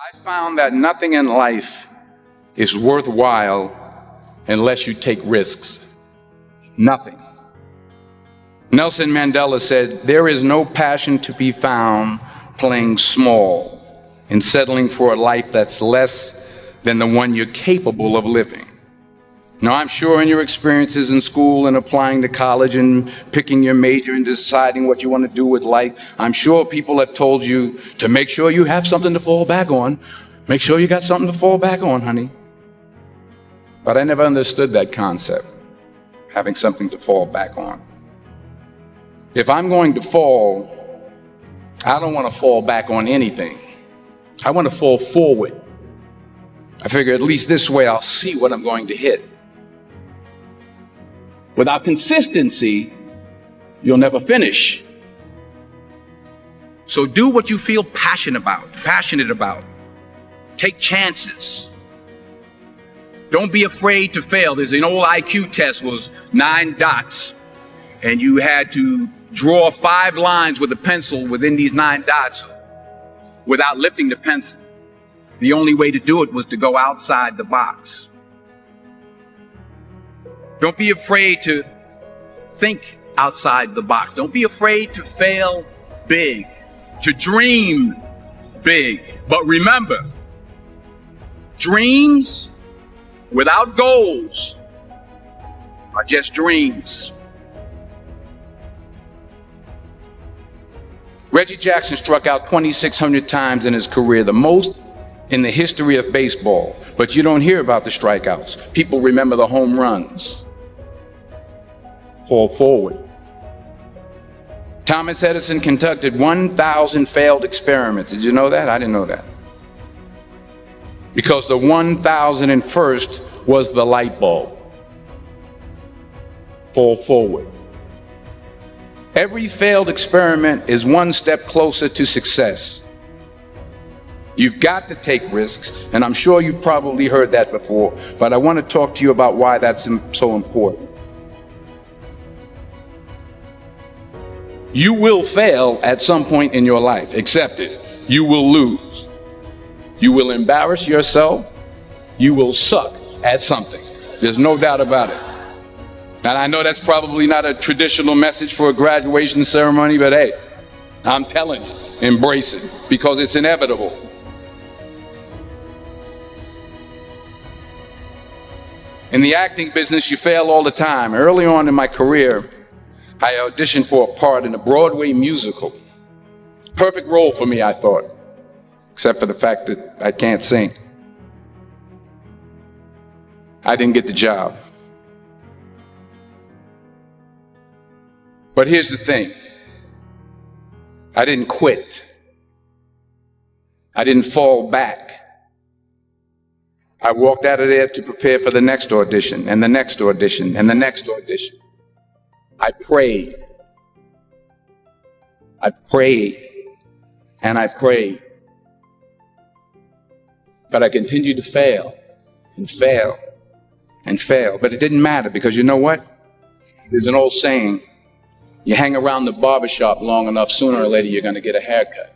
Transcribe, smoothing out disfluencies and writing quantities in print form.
I found that nothing in life is worthwhile unless you take risks. Nothing. Nelson Mandela said, "There is no passion to be found playing small and settling for a life that's less than the one you're capable of living." Now, I'm sure in your experiences in school and applying to college and picking your major and deciding what you want to do with life, I'm sure people have told you to make sure you have something to fall back on. Make sure you got something to fall back on, honey. But I never understood that concept, having something to fall back on. If I'm going to fall, I don't want to fall back on anything. I want to fall forward. I figure at least this way I'll see what I'm going to hit. Without consistency, you'll never finish. So do what you feel passionate about. Take chances. Don't be afraid to fail. There's an old IQ test, was 9 dots, and you had to draw 5 lines with a pencil within these 9 dots without lifting the pencil. The only way to do it was to go outside the box. Don't be afraid to think outside the box. Don't be afraid to fail big, to dream big. But remember, dreams without goals are just dreams. Reggie Jackson struck out 2,600 times in his career, the most in the history of baseball. But you don't hear about the strikeouts. People remember the home runs. Fall forward. Thomas Edison conducted 1,000 failed experiments. Did you know that? I didn't know that. Because the 1,001st was the light bulb. Fall forward. Every failed experiment is one step closer to success. You've got to take risks, and I'm sure you've probably heard that before, but I want to talk to you about why that's so important. You will fail at some point in your life. Accept it. You will lose. You will embarrass yourself. You will suck at something. There's no doubt about it. And I know that's probably not a traditional message for a graduation ceremony, but hey, I'm telling you, embrace it because it's inevitable. In the acting business, you fail all the time. Early on in my career, I auditioned for a part in a Broadway musical. Perfect role for me, I thought, except for the fact that I can't sing. I didn't get the job. But here's the thing. I didn't quit. I didn't fall back. I walked out of there to prepare for the next audition, and the next audition, and the next audition. I prayed. I prayed. And I prayed. But I continued to fail and fail and fail. But it didn't matter because you know what? There's an old saying, you hang around the barbershop long enough, sooner or later you're going to get a haircut.